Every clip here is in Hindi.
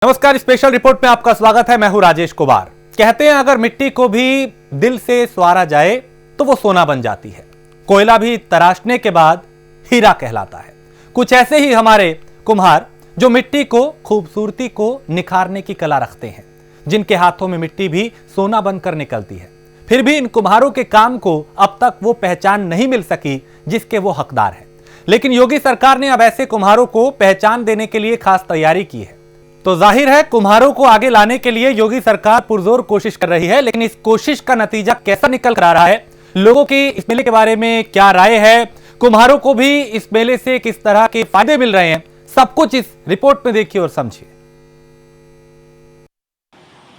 नमस्कार, स्पेशल रिपोर्ट में आपका स्वागत है। मैं हूं राजेश कुमार। कहते हैं अगर मिट्टी को भी दिल से स्वारा जाए तो वो सोना बन जाती है। कोयला भी तराशने के बाद हीरा कहलाता है। कुछ ऐसे ही हमारे कुम्हार जो मिट्टी को खूबसूरती को निखारने की कला रखते हैं, जिनके हाथों में मिट्टी भी सोना बनकर निकलती है। फिर भी इन कुम्हारों के काम को अब तक वो पहचान नहीं मिल सकी जिसके वो हकदार है। लेकिन योगी सरकार ने अब ऐसे कुम्हारों को पहचान देने के लिए खास तैयारी की है। तो जाहिर है कुम्हारों को आगे लाने के लिए योगी सरकार पुरजोर कोशिश कर रही है। लेकिन इस कोशिश का नतीजा कैसा निकल कर आ रहा है, लोगों की इस मेले के बारे में क्या राय है, कुम्हारों को भी इस मेले से किस तरह के फायदे मिल रहे हैं, सब कुछ इस रिपोर्ट में देखिए और समझिए।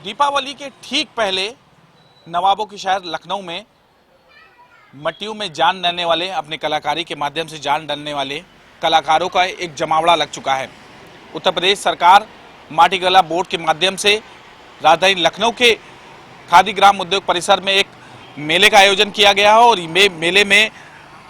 दीपावली के ठीक पहले नवाबों की शहर लखनऊ में मट्टियों में जान डालने वाले, अपने कलाकारी के माध्यम से जान डालने वाले कलाकारों का एक जमावड़ा लग चुका है। उत्तर प्रदेश सरकार माटी कला बोर्ड के माध्यम से राजधानी लखनऊ के खादी ग्राम उद्योग परिसर में एक मेले का आयोजन किया गया है और मेले में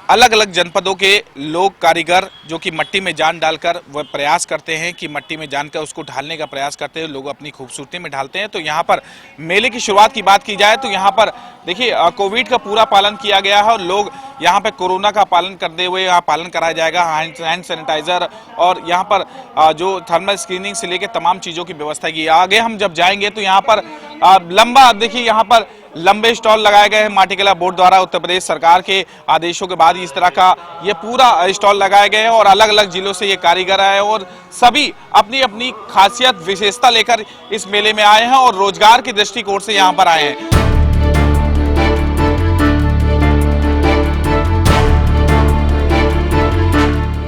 अलग अलग जनपदों के लोग कारीगर जो कि मट्टी में जान डालकर वह प्रयास करते हैं कि मट्टी में जान कर उसको ढालने का प्रयास करते हैं, लोग अपनी खूबसूरती में ढालते हैं। तो यहाँ पर मेले की शुरुआत की बात की जाए तो यहाँ पर देखिए कोविड का पूरा पालन किया गया है और लोग यहाँ पर कोरोना का पालन करते हुए यहाँ पालन कराया जाएगा। हैंड सैनिटाइजर और यहाँ पर जो थर्मल स्क्रीनिंग से लेकर तमाम चीज़ों की व्यवस्था की। आगे हम जब जाएंगे तो यहाँ पर लंबा देखिए यहाँ पर लंबे स्टॉल लगाए गए हैं माटी कला बोर्ड द्वारा। उत्तर प्रदेश सरकार के आदेशों के बाद इस तरह का ये पूरा स्टॉल लगाए गए हैं और अलग अलग जिलों से ये कारीगर आए और सभी अपनी अपनी खासियत विशेषता लेकर इस मेले में आए हैं और रोजगार की दृष्टिकोण से यहाँ पर आए हैं।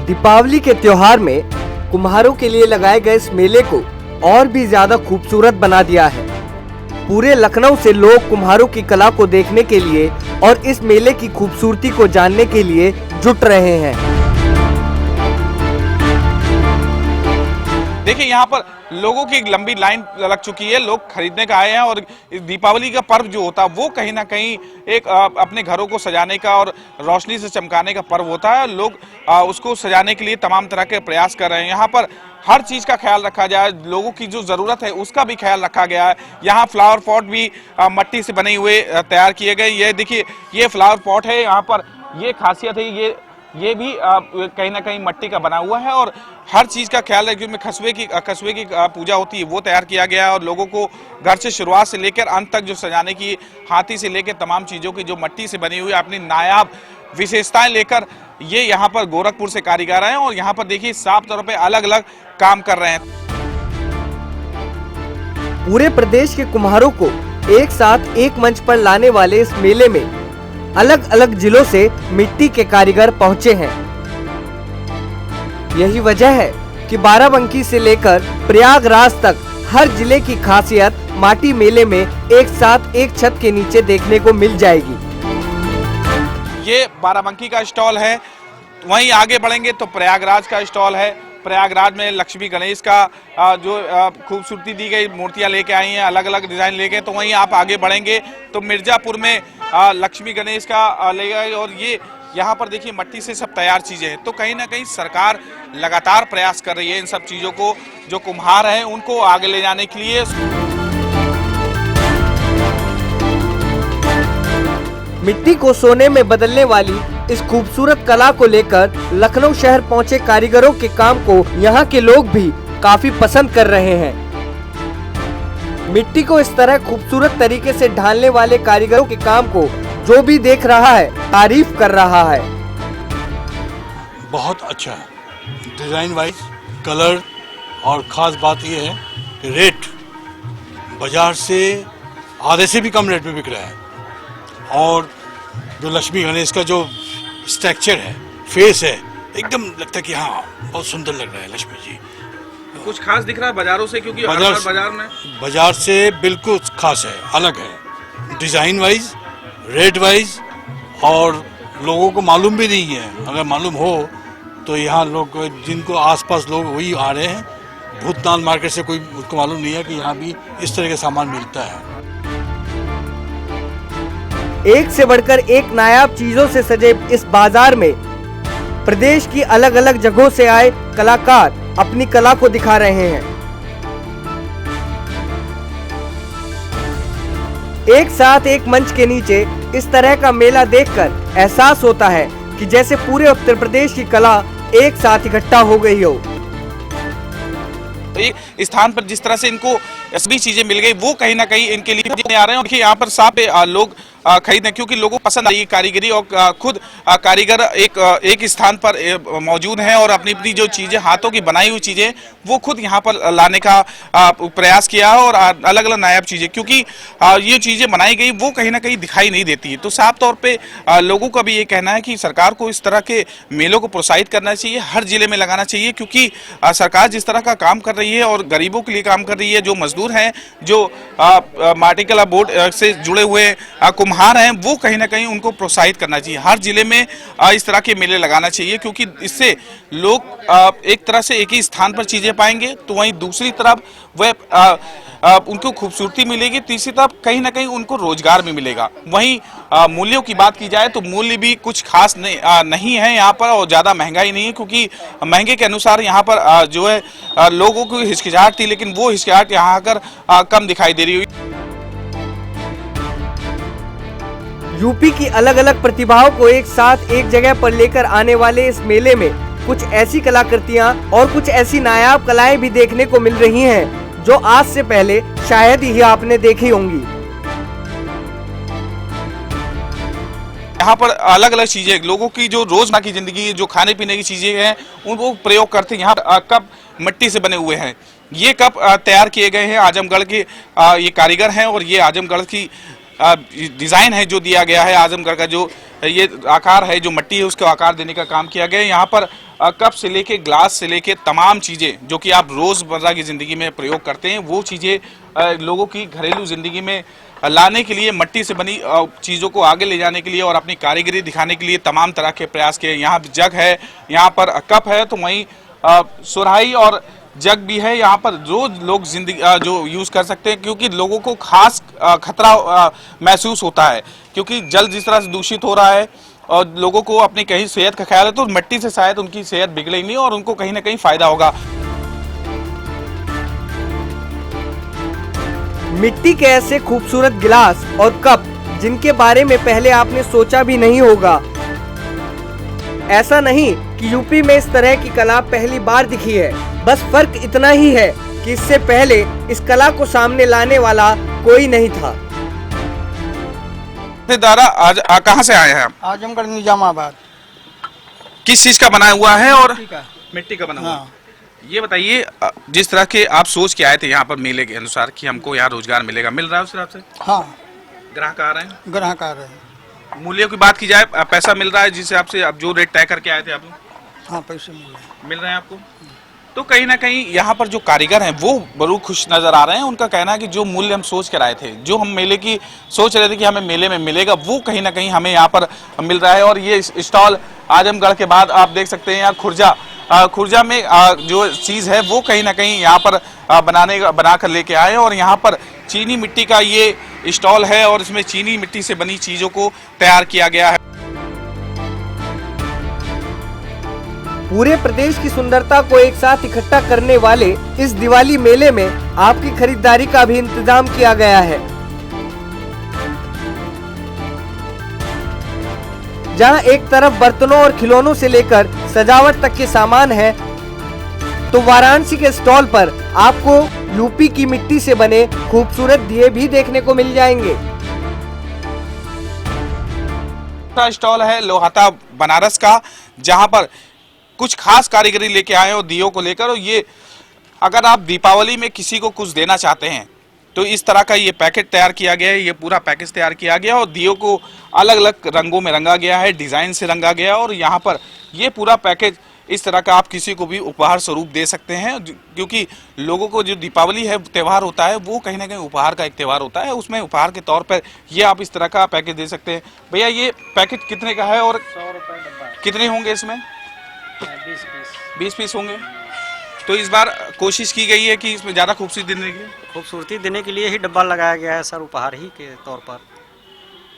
दीपावली के त्योहार में कुम्हारों के लिए लगाए गए इस मेले को और भी ज्यादा खूबसूरत बना दिया है। पूरे लखनऊ से लोग कुम्हारों की कला को देखने के लिए और इस मेले की खूबसूरती को जानने के लिए जुट रहे हैं। देखिए यहाँ पर लोगों की एक लंबी लाइन लग चुकी है, लोग खरीदने का आए हैं और दीपावली का पर्व जो होता है वो कहीं ना कहीं एक अपने घरों को सजाने का और रोशनी से चमकाने का पर्व होता है। लोग उसको सजाने के लिए तमाम तरह के प्रयास कर रहे हैं। यहाँ पर हर चीज़ का ख्याल रखा जाए, लोगों की जो ज़रूरत है उसका भी ख्याल रखा गया है। यहाँ फ्लावर पॉट भी मट्टी से बने हुए तैयार किए गए। ये देखिए ये फ्लावर पॉट है, यहाँ पर ये खासियत है, ये भी कहीं ना कहीं मट्टी का बना हुआ है और हर चीज़ का ख्याल है क्योंकि कस्बे की पूजा होती है वो तैयार किया गया है और लोगों को घर से शुरुआत से लेकर अंत तक जो सजाने की, हाथी से लेकर तमाम चीज़ों की जो मट्टी से बनी हुई अपनी नायाब विशेषताएं लेकर ये यहाँ पर गोरखपुर से कारीगर हैं और यहाँ पर देखिए साफ तौर पे अलग अलग काम कर रहे हैं। पूरे प्रदेश के कुम्हारों को एक साथ एक मंच पर लाने वाले इस मेले में अलग अलग जिलों से मिट्टी के कारीगर पहुंचे हैं। यही वजह है कि बाराबंकी से लेकर प्रयागराज तक हर जिले की खासियत माटी मेले में एक साथ एक छत के नीचे देखने को मिल जाएगी। ये बाराबंकी का स्टॉल है, वहीं आगे बढ़ेंगे तो प्रयागराज का स्टॉल है। प्रयागराज में लक्ष्मी गणेश का जो खूबसूरती दी गई मूर्तियां लेके आई हैं, अलग अलग डिजाइन लेके। तो वहीं आप आगे बढ़ेंगे तो मिर्जापुर में लक्ष्मी गणेश का ले गए और ये यहाँ पर देखिए मट्टी से सब तैयार चीजें हैं। तो कहीं ना कहीं सरकार लगातार प्रयास कर रही है इन सब चीजों को, जो कुम्हार हैं उनको आगे ले जाने के लिए। मिट्टी को सोने में बदलने वाली इस खूबसूरत कला को लेकर लखनऊ शहर पहुंचे कारीगरों के काम को यहाँ के लोग भी काफी पसंद कर रहे हैं। मिट्टी को इस तरह खूबसूरत तरीके से ढालने वाले कारीगरों के काम को जो भी देख रहा है तारीफ कर रहा है। बहुत अच्छा डिजाइन वाइज, कलर और खास बात यह है कि रेट बाजार से आधे से भी कम रेट में बिक रहा है और जो लक्ष्मी गणेश का जो स्ट्रक्चर है, फेस है, एकदम लगता है कि हाँ बहुत सुंदर लग रहा है लक्ष्मी जी। कुछ खास दिख रहा है बाजारों से, क्योंकि बाजार से बिल्कुल खास है, अलग है डिजाइन वाइज, रेट वाइज और लोगों को मालूम भी नहीं है। अगर मालूम हो तो यहाँ लोग जिनको आसपास लोग वही आ रहे हैं, भूतनाथ मार्केट से कोई उनको मालूम नहीं है कि यहाँ भी इस तरह का सामान मिलता है। एक से बढ़कर एक नायाब चीजों से सजे इस बाजार में प्रदेश की अलग अलग जगहों से आए कलाकार अपनी कला को दिखा रहे हैं। एक साथ एक मंच के नीचे इस तरह का मेला देखकर एहसास होता है कि जैसे पूरे उत्तर प्रदेश की कला एक साथ इकट्ठा हो गई हो। एक स्थान पर जिस तरह से इनको सभी चीजें मिल गई, वो कहीं ना कहीं इनके लिए आ रहे हैं। देखिए यहाँ पर साफ लोग खरीदने, क्योंकि लोगों को पसंद आई कारीगरी और खुद कारीगर एक स्थान पर मौजूद हैं और अपनी अपनी जो चीजें, हाथों की बनाई हुई चीजें, वो खुद यहाँ पर लाने का प्रयास किया है और अलग अलग नायाब चीजें, क्योंकि ये चीजें बनाई गई वो कहीं ना कहीं दिखाई नहीं देती है। तो साफ तौर पे लोगों का भी ये कहना है कि सरकार को इस तरह के मेलों को प्रोत्साहित करना चाहिए, हर जिले में लगाना चाहिए, क्योंकि सरकार जिस तरह का काम कर रही है और गरीबों के लिए काम कर रही है, जो मजदूर हैं, जो माटी कला बोर्ड से जुड़े हुए कुम्हार हैं, वो कहीं ना कहीं उनको प्रोत्साहित करना चाहिए। हर जिले में इस तरह के मेले लगाना चाहिए, क्योंकि इससे लोग एक तरह से एक ही स्थान पर चीजें पाएंगे, तो वहीं दूसरी तरफ वह उनको खूबसूरती मिलेगी, तीसरी तरफ कहीं ना कहीं उनको रोजगार भी मिलेगा। वहीं मूल्यों की बात की जाए तो मूल्य भी कुछ खास नहीं है यहाँ पर, और ज़्यादा महंगाई नहीं है, क्योंकि महंगे के अनुसार यहाँ पर जो है लोगों को हिचकिचाहट थी, लेकिन वो हिचकिचाहट यहाँ आकर कम दिखाई दे रही हुई। यूपी की अलग अलग प्रतिभाओं को एक साथ एक जगह पर लेकर आने वाले इस मेले में कुछ ऐसी कलाकृतियां और कुछ ऐसी नायाब कलाएं भी देखने को मिल रही हैं जो आज से पहले शायद ही आपने देखी होंगी। यहाँ पर अलग अलग चीजें, लोगों की जो रोजमर्रा की जिंदगी, जो खाने पीने की चीजें हैं, उनको प्रयोग करते हैं। यहाँ कप मिट्टी से बने हुए हैं, ये कप तैयार किए गए हैं, आजमगढ़ के ये कारीगर हैं, और ये आजमगढ़ की डिजाइन है जो दिया गया है। आजमगढ़ का जो ये आकार है, जो मिट्टी है, उसको आकार देने का काम किया गया है। यहाँ पर कप से लेके ग्लास से लेके तमाम चीजें जो कि आप रोजमर्रा की जिंदगी में प्रयोग करते हैं, वो चीजें लोगों की घरेलू जिंदगी में लाने के लिए, मिट्टी से बनी चीजों को आगे ले जाने के लिए और अपनी कारीगरी दिखाने के लिए तमाम तरह के प्रयास किए। यहाँ जग है, यहाँ पर कप है, तो वहीं सुराही और जग भी है यहाँ पर, जो लोग जिंदगी जो यूज कर सकते हैं, क्योंकि लोगों को खास खतरा महसूस होता है, क्योंकि जल जिस तरह से दूषित हो रहा है और लोगों को अपनी कहीं सेहत का ख्याल है, तो मिट्टी से शायद उनकी सेहत बिगड़ेगी नहीं और उनको कहीं ना कहीं फायदा होगा। मिट्टी के ऐसे खूबसूरत गिलास और कप जिनके बारे में पहले आपने सोचा भी नहीं होगा। ऐसा नहीं कि यूपी में इस तरह की कला पहली बार दिखी है, बस फर्क इतना ही है कि इससे पहले इस कला को सामने लाने वाला कोई नहीं था। दादा आज कहाँ से आए हैं आप? आजमगढ़ निजामाबाद। किस चीज का बना हुआ है? और का। मिट्टी का बना हुआ। हाँ। ये बताइए, जिस तरह के आप सोच के आए थे यहाँ पर मेले के अनुसार कि हमको यहाँ रोजगार मिलेगा, मिल रहा है उस हिसाब से? हाँ, ग्राहक आ रहे हैं? ग्राहक आ रहे हैं। मूल्यों की बात की जाए, पैसा मिल रहा है जिस हिसाब से आप जो रेट तय करके आए थे आप लोग? हाँ, पैसे मिल रहे हैं आपको? तो कहीं ना कहीं यहाँ पर जो कारीगर हैं वो बड़े खुश नजर आ रहे हैं। उनका कहना है कि जो मूल्य हम सोच कर आए थे, जो हम मेले की सोच रहे थे कि हमें मेले में मिलेगा, वो कहीं ना कहीं हमें यहाँ पर मिल रहा है। और ये स्टॉल आजमगढ़ के बाद आप देख सकते हैं यहाँ खुर्जा में जो चीज़ है वो कहीं ना कहीं यहाँ पर बना कर लेके आए, और यहाँ पर चीनी मिट्टी का ये स्टॉल है और इसमें चीनी मिट्टी से बनी चीज़ों को तैयार किया गया है। पूरे प्रदेश की सुंदरता को एक साथ इकट्ठा करने वाले इस दिवाली मेले में आपकी खरीदारी का भी इंतजाम किया गया है। जहां एक तरफ बर्तनों और खिलौनों से लेकर सजावट तक के सामान है, तो वाराणसी के स्टॉल पर आपको यूपी की मिट्टी से बने खूबसूरत दिए भी देखने को मिल जाएंगे। स्टॉल है लोहाता बनारस का, जहां पर कुछ खास कारीगरी लेके आए हो दियों को लेकर। और ये अगर आप दीपावली में किसी को कुछ देना चाहते हैं तो इस तरह का ये पैकेट तैयार किया गया है, ये पूरा पैकेज तैयार किया गया और दियों को अलग अलग रंगों में रंगा गया है, डिजाइन से रंगा गया। और यहाँ पर ये पूरा पैकेज इस तरह का आप किसी को भी उपहार स्वरूप दे सकते हैं, क्योंकि लोगों को जो दीपावली है त्यौहार होता है वो कहीं ना कहीं उपहार का एक त्यौहार होता है, उसमें उपहार के तौर पर ये आप इस तरह का पैकेज दे सकते हैं। भैया ये पैकेट कितने का है और 100 रुपए डब्बा। कितने होंगे इसमें? 20 पीस होंगे। तो इस बार कोशिश की गई है कि इसमें ज़्यादा खूबसूरती देने के लिए ही डब्बा लगाया गया है सर, उपहार ही के तौर पर।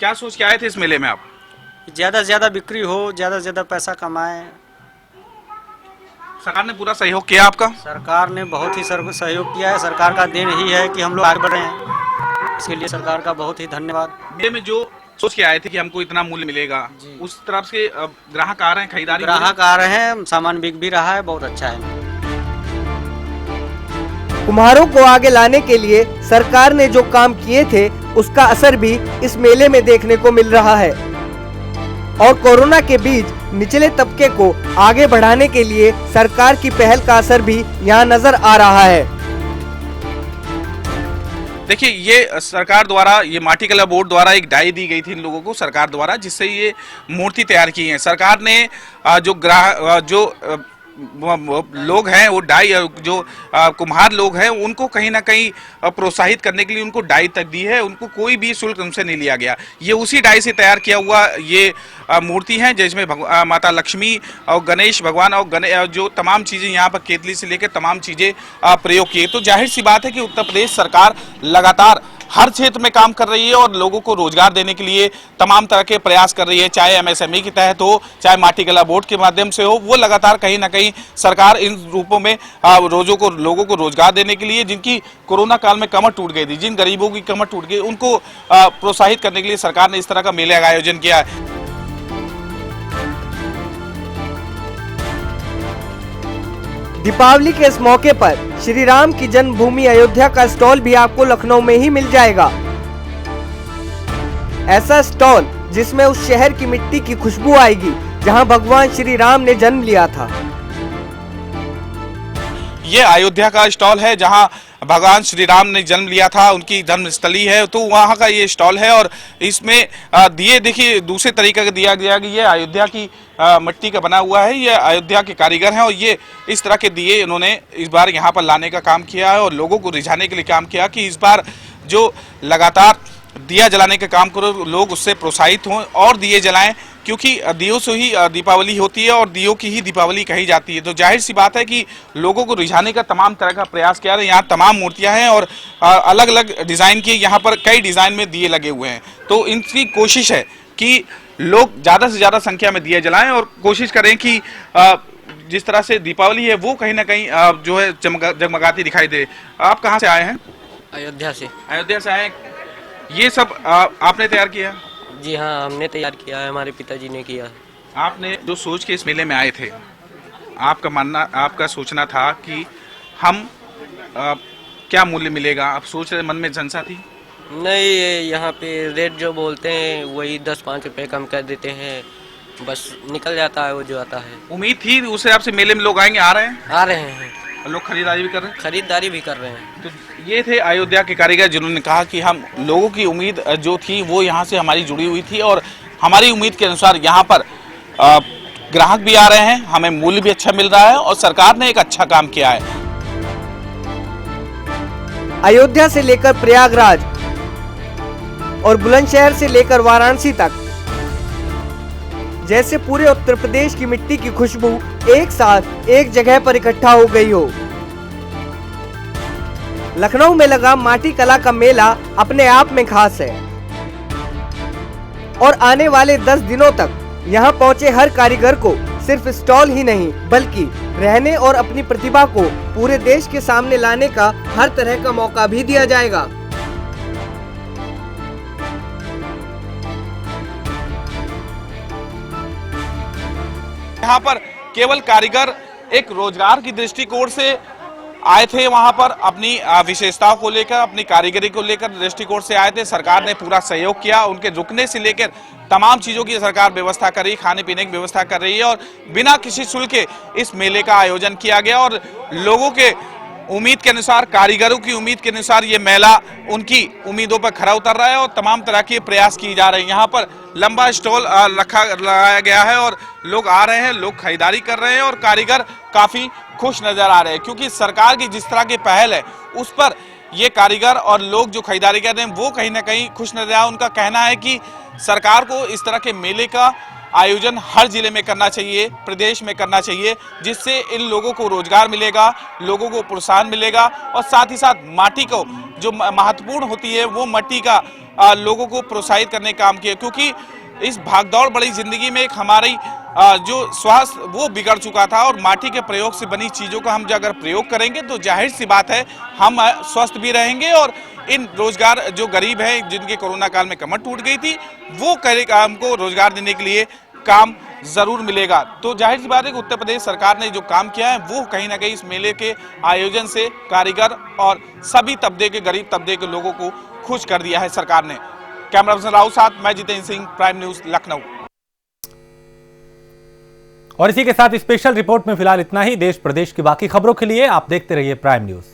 क्या सोच के आए थे इस मेले में आप? ज़्यादा से ज़्यादा बिक्री हो, ज़्यादा से ज़्यादा पैसा कमाएं। सरकार ने पूरा सहयोग किया आपका? सरकार ने बहुत ही सहयोग किया है। सरकार का देन ही है कि हम लोग आगे बढ़ रहे हैं। इसके लिए सरकार का बहुत ही धन्यवाद। मेले में जो सोच के आए थे कि हमको इतना मूल्य मिलेगा, उस तरफ से ग्राहक आ रहे हैं, खरीदारी ग्राहक आ रहे हैं, सामान बिक भी रहा है, बहुत अच्छा है। कुम्हारों को आगे लाने के लिए सरकार ने जो काम किए थे उसका असर भी इस मेले में देखने को मिल रहा है और कोरोना के बीच निचले तबके को आगे बढ़ाने के लिए सरकार की पहल का असर भी यहाँ नजर आ रहा है। देखिए, ये सरकार द्वारा, ये माटी कला बोर्ड द्वारा एक डाई दी गई थी इन लोगों को सरकार द्वारा, जिससे ये मूर्ति तैयार की है। सरकार ने जो लोग हैं, वो डाई, जो कुम्हार लोग हैं, उनको कहीं ना कहीं प्रोत्साहित करने के लिए उनको डाई तक दी है। उनको कोई भी शुल्क उनसे नहीं लिया गया। ये उसी डाई से तैयार किया हुआ ये मूर्ति है, जिसमें माता लक्ष्मी और गणेश भगवान और जो तमाम चीज़ें यहाँ पर केतली से लेकर तमाम चीज़ें प्रयोग किए। तो जाहिर सी बात है कि उत्तर प्रदेश सरकार लगातार हर क्षेत्र में काम कर रही है और लोगों को रोजगार देने के लिए तमाम तरह के प्रयास कर रही है, चाहे एमएसएमई के तहत हो, चाहे माटी कला बोर्ड के माध्यम से हो। वो लगातार कहीं ना कहीं सरकार इन रूपों में लोगों को रोजगार देने के लिए, जिनकी कोरोना काल में कमर टूट गई थी, जिन गरीबों की कमर टूट गई, उनको प्रोत्साहित करने के लिए सरकार ने इस तरह का मेले का आयोजन किया है। दीपावली के इस मौके पर श्री राम की जन्मभूमि अयोध्या का स्टॉल भी आपको लखनऊ में ही मिल जाएगा। ऐसा स्टॉल जिसमें उस शहर की मिट्टी की खुशबू आएगी जहां भगवान श्री राम ने जन्म लिया था। ये अयोध्या का स्टॉल है जहां भगवान श्री राम ने जन्म लिया था, उनकी जन्मस्थली है, तो वहाँ का ये स्टॉल है। और इसमें दिए देखिए दूसरे तरीके का दिया गया कि ये अयोध्या की मिट्टी का बना हुआ है। ये अयोध्या के कारीगर हैं और ये इस तरह के दिए इन्होंने इस बार यहाँ पर लाने का काम किया है और लोगों को रिझाने के लिए काम किया कि इस बार जो लगातार दिया जलाने का काम करो, लोग उससे प्रोत्साहित हों और दिए जलाएं, क्योंकि दियों से ही दीपावली होती है और दियों की ही दीपावली कही जाती है। तो जाहिर सी बात है कि लोगों को रिझाने का तमाम तरह का प्रयास किया है। यहाँ तमाम मूर्तियां हैं और अलग अलग डिज़ाइन की, यहाँ पर कई डिज़ाइन में दिए लगे हुए हैं। तो इनकी कोशिश है कि लोग ज़्यादा से ज़्यादा संख्या में दिए जलाएं और कोशिश करें कि जिस तरह से दीपावली है वो कहीं ना कहीं जो है जगमगाती दिखाई दे। आप कहाँ से आए हैं? अयोध्या से। अयोध्या से आए। ये सब आपने तैयार किया? जी हाँ, हमने तैयार किया है, हमारे पिताजी ने किया। आपने जो सोच के इस मेले में आए थे, आपका सोचना था कि हम क्या मूल्य मिलेगा, आप सोच रहे, मन में जनसा थी? नहीं, यहाँ पे रेट जो बोलते हैं वही 10-5 रुपए कम कर देते हैं, बस निकल जाता है वो जो आता है। उम्मीद थी उस हिसाब से मेले में लोग आएंगे? आ रहे हैं? आ रहे हैं, लोग खरीदारी भी कर रहे हैं? खरीदारी भी कर रहे हैं। तो ये थे अयोध्या के कारीगर जिन्होंने कहा कि हम लोगों की उम्मीद जो थी वो यहाँ से हमारी जुड़ी हुई थी और हमारी उम्मीद के अनुसार यहाँ पर ग्राहक भी आ रहे हैं, हमें मूल्य भी अच्छा मिल रहा है और सरकार ने एक अच्छा काम किया है। अयोध्या से लेकर प्रयागराज और बुलंदशहर से लेकर वाराणसी तक जैसे पूरे उत्तर प्रदेश की मिट्टी की खुशबू एक साथ एक जगह पर इकट्ठा हो गई हो। लखनऊ में लगा माटी कला का मेला अपने आप में खास है और आने वाले 10 दिनों तक यहाँ पहुँचे हर कारीगर को सिर्फ स्टॉल ही नहीं बल्कि रहने और अपनी प्रतिभा को पूरे देश के सामने लाने का हर तरह का मौका भी दिया जाएगा। यहाँ पर केवल कारीगर एक रोजगार की दृष्टिकोण से आए थे, वहां पर अपनी विशेषताओं को लेकर, अपनी कारीगरी को लेकर दृष्टिकोण से आए थे। सरकार ने पूरा सहयोग किया, उनके रुकने से लेकर तमाम चीज़ों की सरकार व्यवस्था कर रही है, खाने पीने की व्यवस्था कर रही है और बिना किसी शुल्क के इस मेले का आयोजन किया गया और लोगों के उम्मीद के अनुसार, कारीगरों की उम्मीद के अनुसार ये मेला उनकी उम्मीदों पर खरा उतर रहा है और तमाम तरह के प्रयास किए जा रहे हैं। यहाँ पर लंबा स्टॉल लगाया गया है और लोग आ रहे हैं, लोग खरीदारी कर रहे हैं और कारीगर काफ़ी खुश नज़र आ रहे हैं, क्योंकि सरकार की जिस तरह की पहल है उस पर ये कारीगर और लोग जो खरीदारी कर रहे हैं वो कहीं ना कहीं खुश नजर आए। उनका कहना है कि सरकार को इस तरह के मेले का आयोजन हर जिले में करना चाहिए, प्रदेश में करना चाहिए, जिससे इन लोगों को रोजगार मिलेगा, लोगों को प्रोत्साहन मिलेगा और साथ ही साथ माटी को जो महत्वपूर्ण होती है वो मिट्टी का लोगों को प्रोत्साहित करने का काम किया, क्योंकि इस भागदौड़ बड़ी जिंदगी में एक हमारी जो स्वास्थ्य वो बिगड़ चुका था, और माटी के प्रयोग से बनी चीजों का हम अगर प्रयोग करेंगे तो जाहिर सी बात है हम स्वस्थ भी रहेंगे, और इन रोजगार जो गरीब हैं जिनके कोरोना काल में कमर टूट गई थी वो हमको रोजगार देने के लिए काम जरूर मिलेगा। तो जाहिर सी बात है कि उत्तर प्रदेश सरकार ने जो काम किया है वो कहीं ना कहीं इस मेले के आयोजन से कारीगर और सभी तबके के गरीब तबके के लोगों को खुश कर दिया है सरकार ने। कैमरा पर्सन राव साथ मैं जितेंद्र सिंह, प्राइम न्यूज लखनऊ। और इसी के साथ स्पेशल रिपोर्ट में फिलहाल इतना ही। देश प्रदेश की बाकी खबरों के लिए आप देखते रहिए प्राइम न्यूज।